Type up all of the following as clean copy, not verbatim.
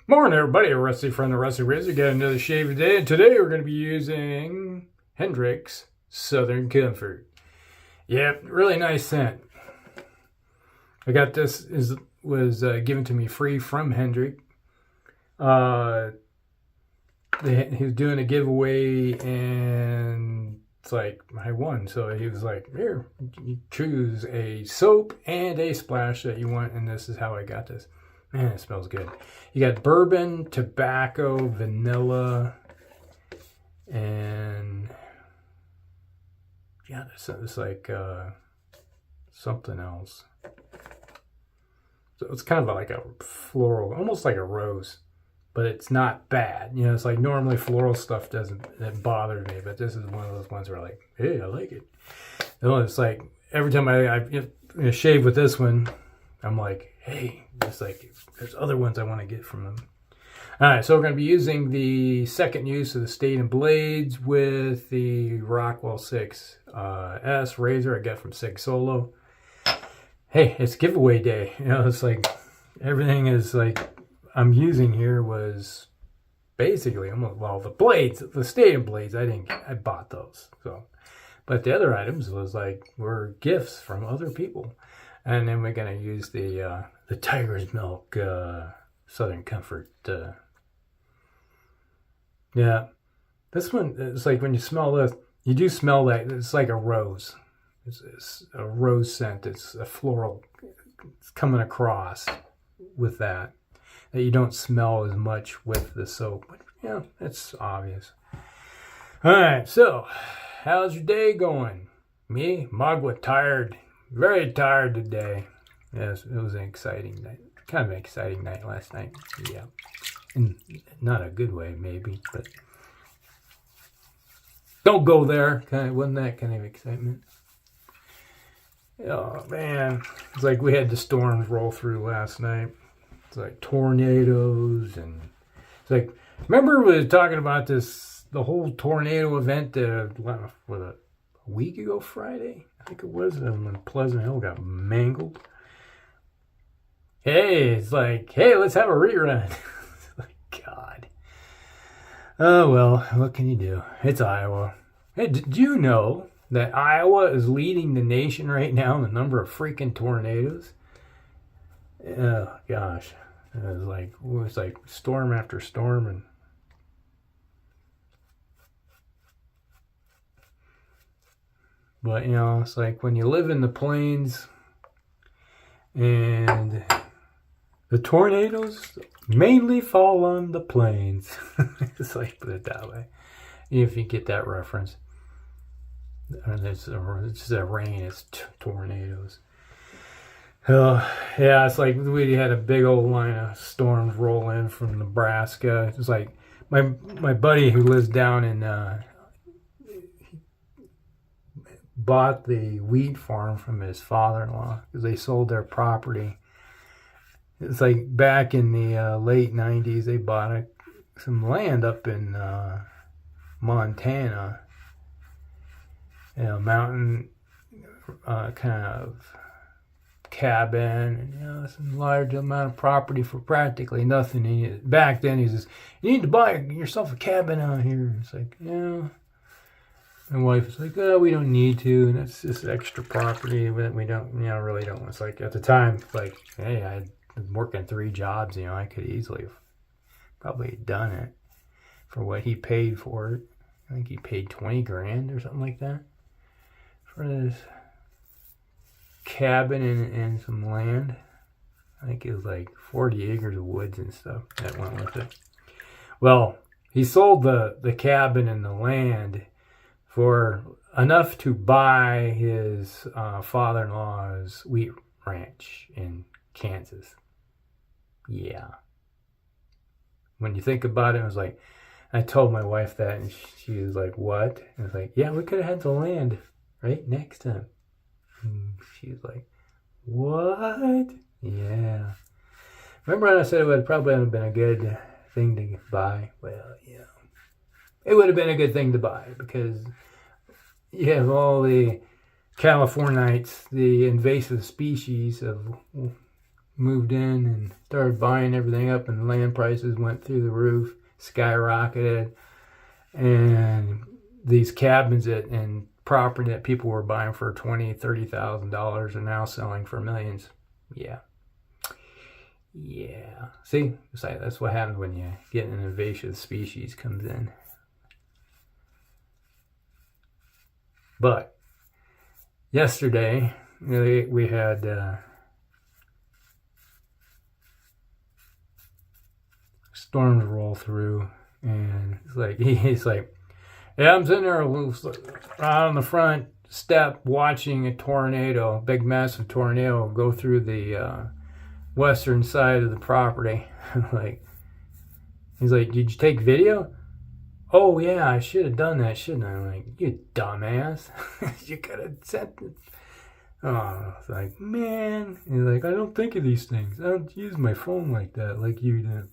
Morning, everybody. Rusty from the Rusty Razor. Got another shave today, and today we're going to be using Hendrix Southern Comfort. Yep, really nice scent. I got this was given to me free from Hendrix. He was doing a giveaway, and it's like I won. So he was like, "Here, you choose a soap and a splash that you want," and this is how I got this. Man, it smells good. You got bourbon, tobacco, vanilla, and yeah, it's like something else. So it's kind of like a floral, almost like a rose, but it's not bad. You know, it's like normally floral stuff that bothers me, but this is one of those ones where like, hey, I like it. You know, it's like every time I shave with this one, I'm like, hey, it's like there's other ones I want to get from them. All right, so we're going to be using the second use of the Statum blades with the Rockwell 6S razor I got from Sig Solo. Hey, it's giveaway day. You know, it's like everything is like I'm using here was basically almost, well, the blades, the Statum blades. I bought those. So, but the other items were gifts from other people. And then we're going to use the Tiger's Milk Southern Comfort. Yeah, this one, it's like when you smell this, you do smell that. It's like a rose. It's a rose scent. It's a floral. It's coming across with that you don't smell as much with the soap. But yeah, it's obvious. All right, so how's your day going? Me, Magua, tired. Very tired today. Yes, it was an exciting night. Kind of an exciting night last night. Yeah. In not a good way, maybe, but don't go there. Wasn't that kind of excitement? Oh, man. It's like we had the storms roll through last night. It's like tornadoes, and it's like, remember we were talking about the whole tornado event a week ago Friday? I think it was when Pleasant Hill got mangled. Hey, it's like, hey, let's have a rerun. Like, God. Oh, well, what can you do? It's Iowa. Hey, did you know that Iowa is leading the nation right now in the number of freaking tornadoes? Oh, gosh. It was like storm after storm, and but, you know, it's like when you live in the plains and the tornadoes mainly fall on the plains. It's like, put it that way. If you get that reference. It's just a rain, it's tornadoes. Yeah, it's like we had a big old line of storms roll in from Nebraska. It's like my buddy who lives down in bought the wheat farm from his father-in-law because they sold their property. It's like back in the late 90s, they bought some land up in Montana, mountain kind of cabin, and some large amount of property for practically nothing. And back then, he says, "You need to buy yourself a cabin out here." It's like, yeah. My wife was like, "Oh, we don't need to, and that's just extra property that we don't, really don't." It's like at the time, like, hey, I was working 3 jobs, I could easily have probably done it for what he paid for it. I think he paid $20,000 or something like that for this cabin and some land. I think it was like 40 acres of woods and stuff that went with it. Well, he sold the cabin and the land for enough to buy his father-in-law's wheat ranch in Kansas. Yeah. When you think about it, it was like, I told my wife that, and she was like, what? And I was like, yeah, we could have had the land right next to him. And she was like, what? Yeah. Remember when I said it would probably have been a good thing to buy? Well, yeah. It would have been a good thing to buy because you have all the Californites, the invasive species of moved in and started buying everything up, and land prices went through the roof, skyrocketed, and these cabins and property that people were buying for $20,000-$30,000 are now selling for millions. Yeah. See, it's like, that's what happens when you get an invasive species comes in. But yesterday, we had storms roll through, and it's like he's like, yeah, I'm sitting there out on the front step watching a tornado, big massive tornado, go through the western side of the property. Like, he's like, did you take video? Oh yeah, I should have done that, shouldn't I? I'm like, you dumbass. You could have sent it. Oh, it's like, man. He's like, I don't think of these things. I don't use my phone like that, like you do.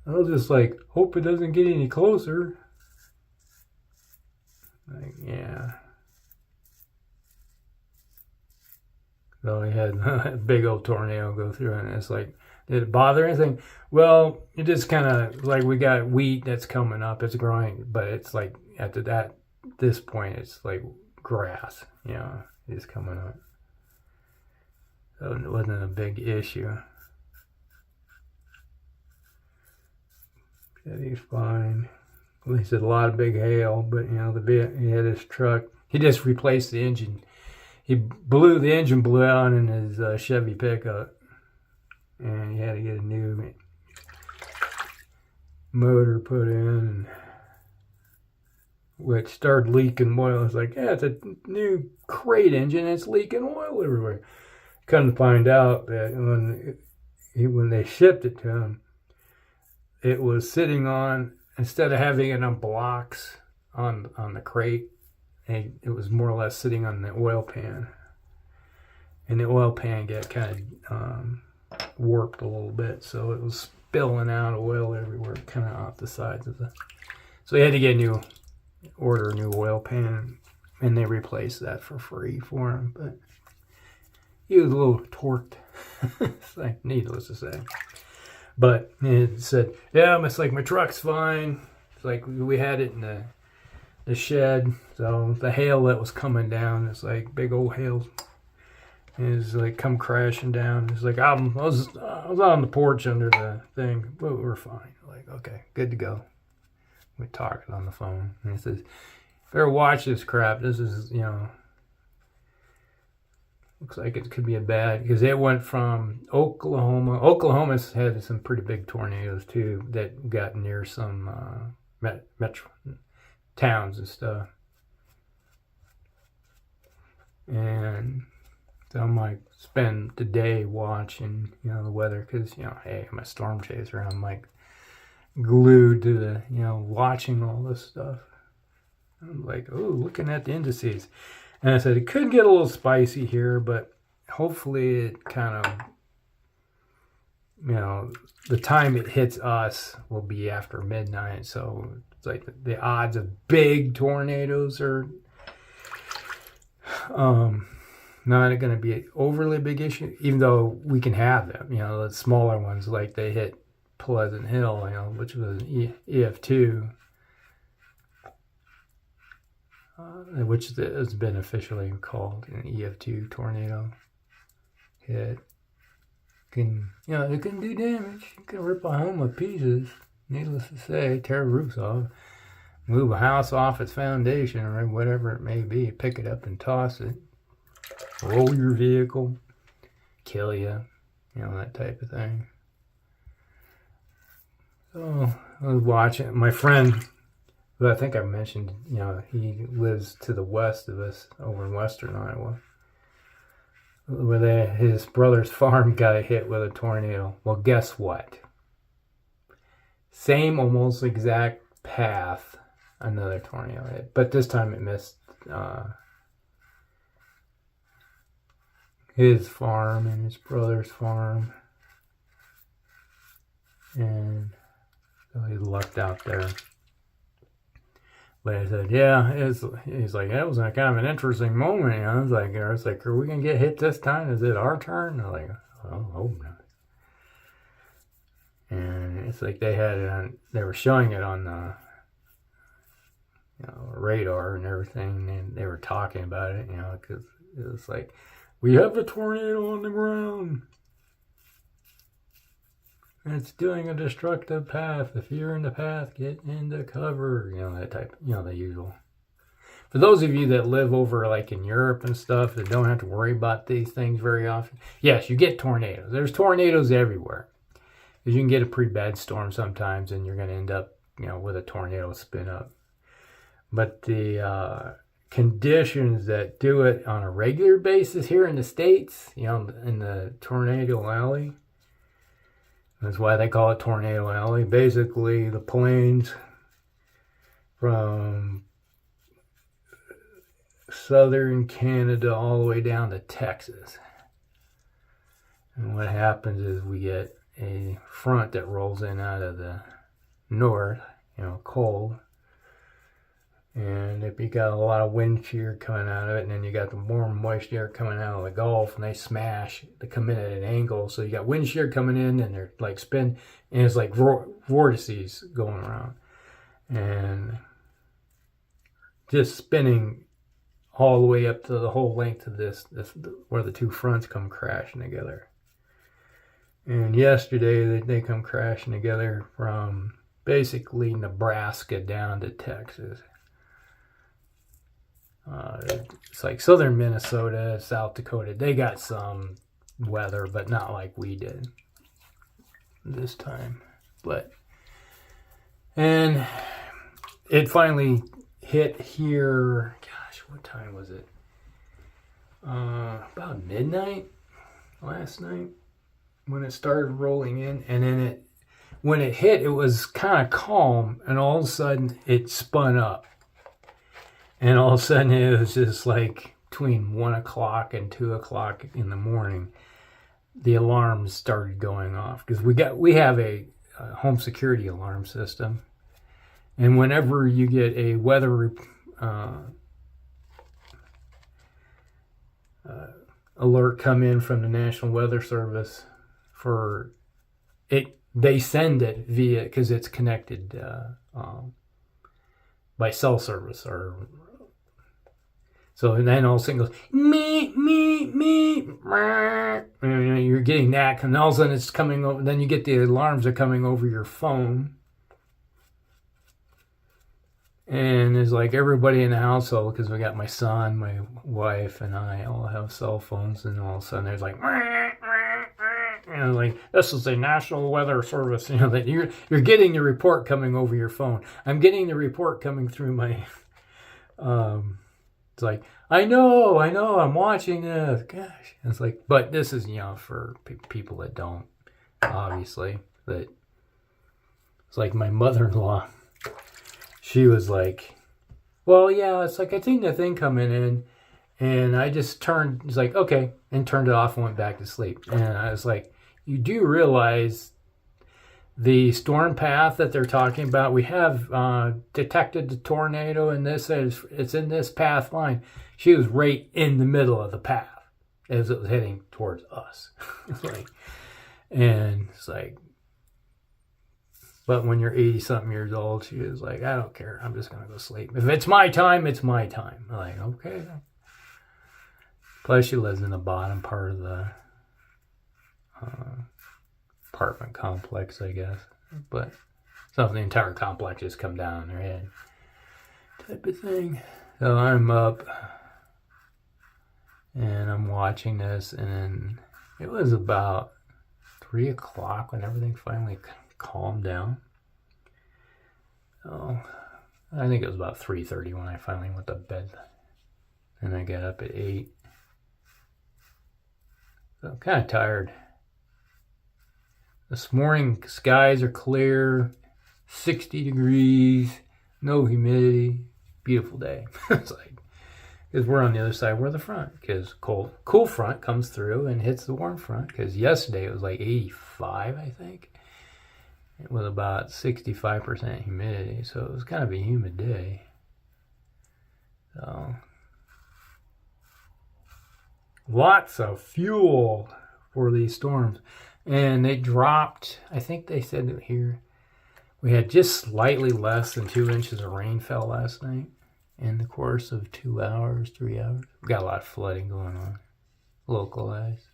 I'll just like hope it doesn't get any closer. Like, yeah. So we had a big old tornado go through, and it's like, did it bother anything? Well, it just kind of like, we got wheat that's coming up, it's growing, but it's like after this point, it's like grass, is coming up. So it wasn't a big issue. He's fine. Well, he said a lot of big hail, but he had his truck. He just replaced the engine. The engine blew out in his Chevy pickup, and he had to get a new motor put in, which started leaking oil. It's like, yeah, it's a new crate engine, and it's leaking oil everywhere. Come to find out that when they shipped it to him, it was sitting on, instead of having it on blocks on the crate, it was more or less sitting on the oil pan. And the oil pan got kind of warped a little bit, so it was spilling out oil everywhere, kind of off the sides of the. So he had to order a new oil pan, and they replaced that for free for him. But he was a little torqued, it's like, needless to say. But it said, yeah, it's like my truck's fine. It's like we had it in the shed, so the hail that was coming down, it's like big old hail, is like come crashing down. It's like I was on the porch under the thing, but we're fine. Like, okay, good to go. We talked on the phone, and he says, better watch this crap. This is, looks like it could be a bad, because it went from Oklahoma. Oklahoma's had some pretty big tornadoes too that got near some metro towns and stuff. And so I'm like, spend the day watching, the weather, because, hey, I'm a storm chaser. I'm like glued to the, watching all this stuff. I'm like, oh, looking at the indices. And I said, it could get a little spicy here, but hopefully it kind of, the time it hits us will be after midnight. So it's like the odds of big tornadoes are not going to be an overly big issue, even though we can have them. The smaller ones, like they hit Pleasant Hill, which was an EF2. Which has been officially called an EF2 tornado hit. It can do damage. It can rip a home to pieces, needless to say, tear roofs off, move a house off its foundation, or whatever it may be, pick it up and toss it, roll your vehicle, kill you, that type of thing. So I was watching my friend, who I think I mentioned, he lives to the west of us, over in western Iowa, where his brother's farm got hit with a tornado. Well, guess what? Same almost exact path another tornado hit, but this time it missed his farm and his brother's farm, and so he lucked out there. But I said, yeah, he's like, that was kind of an interesting moment. I was like, are we going to get hit this time? Is it our turn? I'm like, I hope not. And it's like they had it on, they were showing it on the radar and everything, and they were talking about it, because it was like, we have a tornado on the ground. And it's doing a destructive path. If you're in the path, get into cover. That type, the usual. For those of you that live over like in Europe and stuff that don't have to worry about these things very often, yes, you get tornadoes. There's tornadoes everywhere. Because you can get a pretty bad storm sometimes and you're going to end up, with a tornado spin up. But the conditions that do it on a regular basis here in the States, in the tornado alley, that's why they call it Tornado Alley. Basically, the plains from southern Canada all the way down to Texas. And what happens is we get a front that rolls in out of the north, cold. And if you got a lot of wind shear coming out of it, and then you got the warm moisture coming out of the Gulf, and they smash, they come in at an angle. So you got wind shear coming in, and they're like spin, and it's like vortices going around. And just spinning all the way up to the whole length of this where the two fronts come crashing together. And yesterday they come crashing together from basically Nebraska down to Texas. It's like southern Minnesota, South Dakota. They got some weather, but not like we did this time. And it finally hit here. Gosh, what time was it? About midnight last night when it started rolling in. And then when it hit, it was kind of calm, and all of a sudden it spun up. And all of a sudden it was just like between 1 o'clock and 2 o'clock in the morning, the alarms started going off. Because we have a home security alarm system. And whenever you get a weather alert come in from the National Weather Service for it, they send it via, because it's connected by cell service or. So and then all of a sudden it goes, me, you're getting that, and all of a sudden it's coming over, then you get the alarms are coming over your phone. And it's like everybody in the household, because we got my son, my wife, and I all have cell phones, and all of a sudden there's like, like, this is the National Weather Service, that you're getting the report coming over your phone. I'm getting the report coming through my, it's like, I know, I'm watching this. Gosh. And it's like, but this is, for people that don't, obviously. But it's like my mother-in-law. She was like, well, yeah, it's like I seen the thing coming in. And I just turned, it's like, okay. And turned it off and went back to sleep. And I was like, you do realize the storm path that they're talking about, we have detected the tornado, and this is, it's in this path line. She was right in the middle of the path as it was heading towards us. And it's like, but when you're 80-something years old, she was like, I don't care. I'm just going to go sleep. If it's my time, it's my time. I'm like, okay. Plus, she lives in the bottom part of the apartment complex, I guess. But so the entire complex just come down on their head type of thing. So I'm up and I'm watching this, and then it was about 3 o'clock when everything finally calmed down. So I think it was about 3:30 when I finally went to bed. And I got up at 8. So I'm kind of tired. This morning, skies are clear, 60 degrees, no humidity, beautiful day. It's like, because we're on the other side where the front, because cool front comes through and hits the warm front. Because yesterday it was like 85, I think, with about 65% humidity, so it was kind of a humid day. So lots of fuel for these storms. And they dropped, I think they said that here, we had just slightly less than 2 inches of rain fell last night in the course of 2 hours, 3 hours. We got a lot of flooding going on, localized.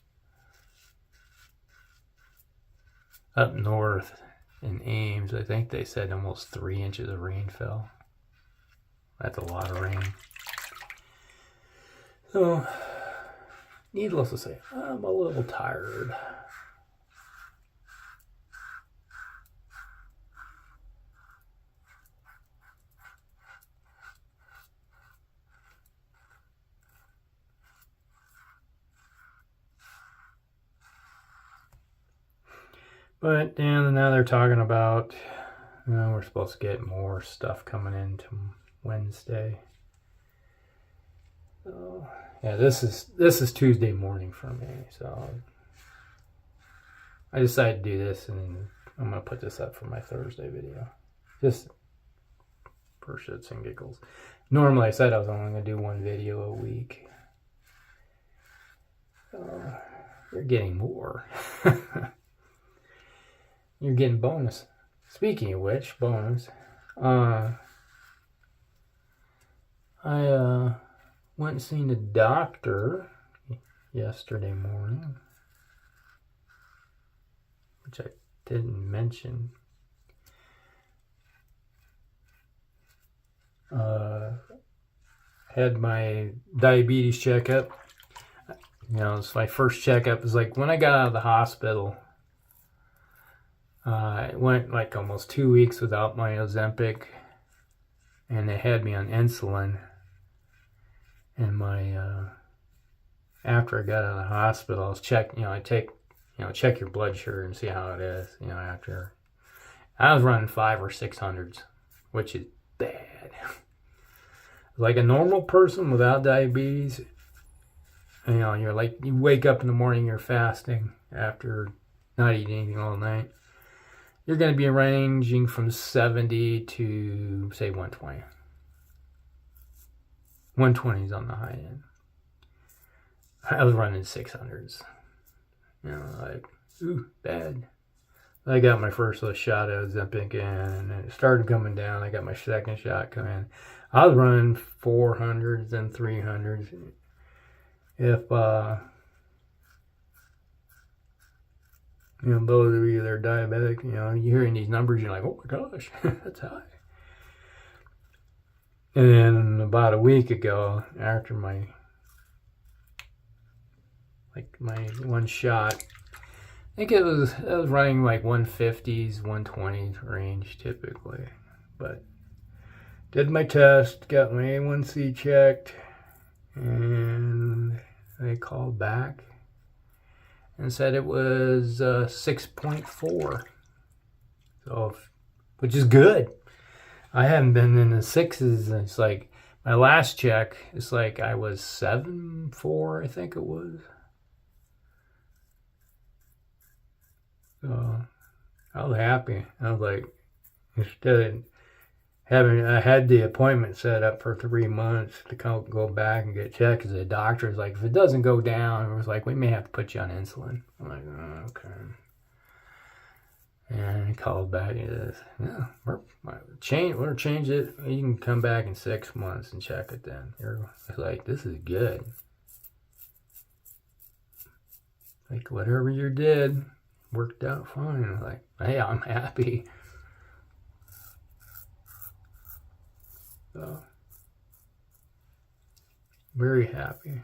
Up north in Ames, I think they said almost 3 inches of rain fell. That's a lot of rain. So, needless to say, I'm a little tired. But now they're talking about, we're supposed to get more stuff coming in Wednesday. So yeah, this is Tuesday morning for me. So I decided to do this, and I'm gonna put this up for my Thursday video, just for shits and giggles. Normally I said I was only gonna do one video a week. You're getting more. You're getting bonus. Speaking of which, bonus. I went and seen the doctor yesterday morning, which I didn't mention. Had my diabetes checkup. It's my first checkup. It's like when I got out of the hospital. I went like almost 2 weeks without my Ozempic, and they had me on insulin. And after I got out of the hospital, I was check your blood sugar and see how it is. After I was running 500 or 600s, which is bad. Like a normal person without diabetes, you're like, you wake up in the morning, you're fasting after not eating anything all night. You're going to be ranging from 70 to, say, 120. 120 is on the high end. I was running 600s. Ooh, bad. I got my first little shot of Ozempic and it started coming down. I got my second shot coming. I was running 400s and 300s. If, those of you that are diabetic, you're hearing these numbers, you're like, oh my gosh, that's high. And then about a week ago, after my one shot, I think I was running like 150s, 120s range typically. But did my test, got my A1C checked, and they called back and said it was 6.4, so, which is good. I haven't been in the sixes. It's like my last check, it's like I was 7.4, I think it was. So I was happy. I was like, instead of I had the appointment set up for 3 months to go back and get checked, because the doctor was like, if it doesn't go down, it was like, we may have to put you on insulin. I'm like, oh, okay. And he called back and he says, yeah, we're going to change it. You can come back in 6 months and check it then. It's like, this is good. Like, whatever you did worked out fine. I'm like, hey, I'm happy. So, very happy.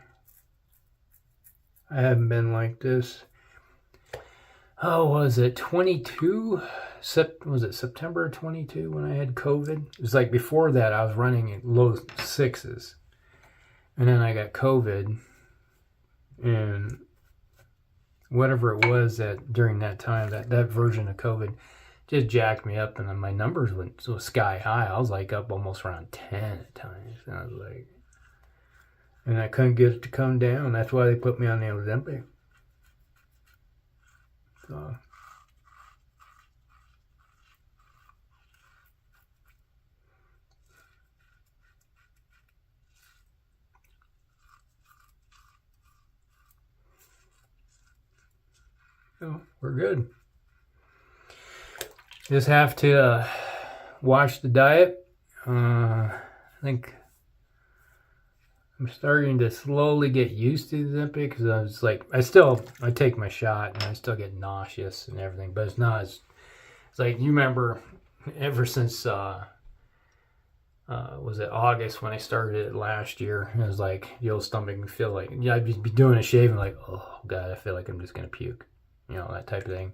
I haven't been like this. Oh, was it 22? Was it September 22 when I had COVID? It was like before that I was running at low sixes. And then I got COVID. And whatever it was that during that time, that version of COVID just jacked me up, and then my numbers went so sky high. I was like up almost around 10 at times. And I was like, and I couldn't get it to come down. That's why they put me on the Ozempic. So So we're good. Just have to watch the diet. I think I'm starting to slowly get used to the Ozempic because I was like, I take my shot and I still get nauseous and everything, but it's not as, it's like, you remember ever since, was it August when I started it last year? It was like the old stomach would feel like, yeah, I'd be doing a shave and like, oh God, I feel like I'm just going to puke, you know, that type of thing.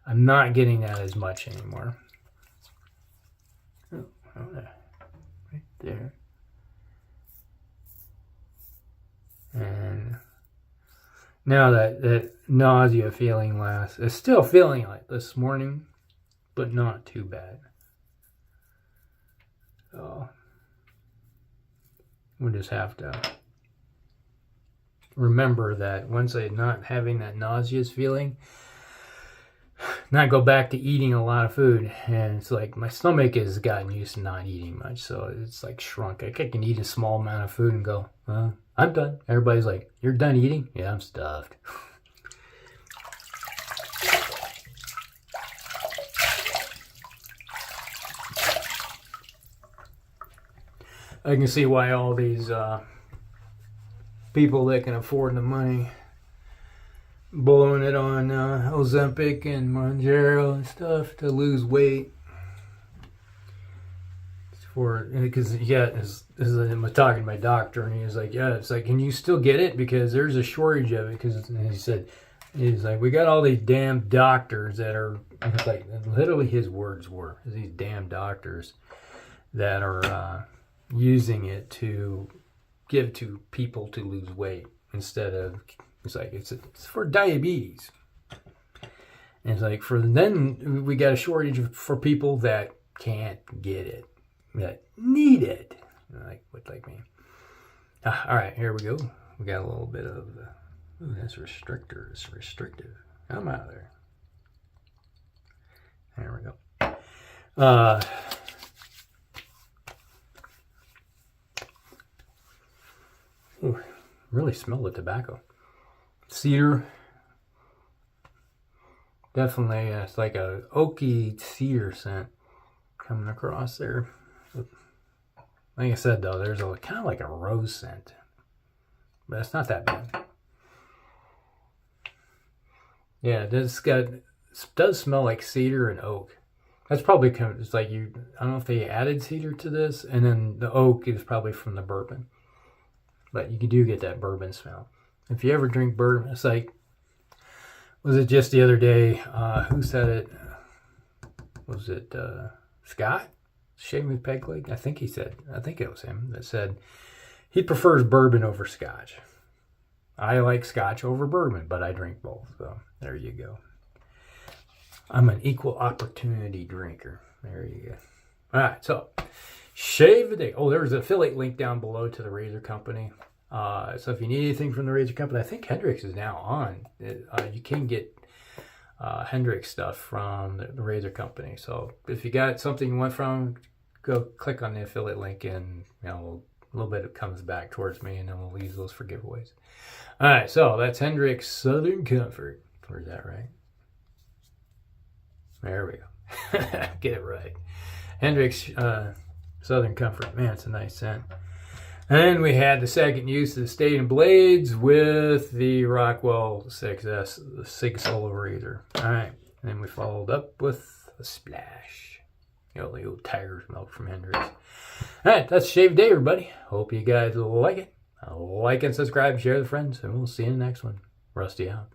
I'm not getting that as much anymore. Oh, right there. And now that nausea feeling lasts, it's still feeling like this morning, but not too bad. So we'll just have to remember that once I'm not having that nauseous feeling, not go back to eating a lot of food. And it's like my stomach has gotten used to not eating much, so it's like shrunk. I can eat a small amount of food and go, I'm done. Everybody's like, you're done eating? Yeah, I'm stuffed. I can see why all these people that can afford the money blowing it on Ozempic and Mounjaro and stuff to lose weight. Because I'm talking to my doctor and he was like, yeah, it's like, can you still get it? Because there's a shortage of it. Because he's like, we got all these damn doctors that are, it's like, literally his words were, these damn doctors that are using it to give to people to lose weight instead of, it's like, it's for diabetes. And it's like, then we got a shortage for people that can't get it, that need it, like me. All right, here we go. We got a little bit of, ooh, that's restrictive. I'm out of there. There we go. Ooh, really smell the tobacco. Cedar. Definitely, it's like a oaky cedar scent coming across there. Like I said, though, there's a kind of like a rose scent, but it's not that bad. Yeah, it does smell like cedar and oak. That's probably it's like I don't know if they added cedar to this, and then the oak is probably from the bourbon. But you do get that bourbon smell. If you ever drink bourbon, it's like, was it just the other day? Who said it? Was it Scott? Shaving with Peg Leg? I think it was him that said he prefers bourbon over scotch. I like scotch over bourbon, but I drink both. So there you go. I'm an equal opportunity drinker. There you go. All right, so shave a day. Oh, there's an affiliate link down below to the razor company. So if you need anything from the razor company, I think Hendrix is now on. You can get Hendrix stuff from the razor company. So if you got something you want from, go click on the affiliate link, and a little bit comes back towards me, and then we'll use those for giveaways. All right, so that's Hendrix Southern Comfort. Where's that right? There we go. Get it right. Hendrix Southern Comfort. Man, it's a nice scent. And we had the second use of the Statum blades with the Rockwell 6S, the 6 solo razor. All right, and then we followed up with a splash. The old tiger's milk from Hendrix. All right, that's Shave Day, everybody. Hope you guys like it. Like and subscribe, share with friends, and we'll see you in the next one. Rusty out.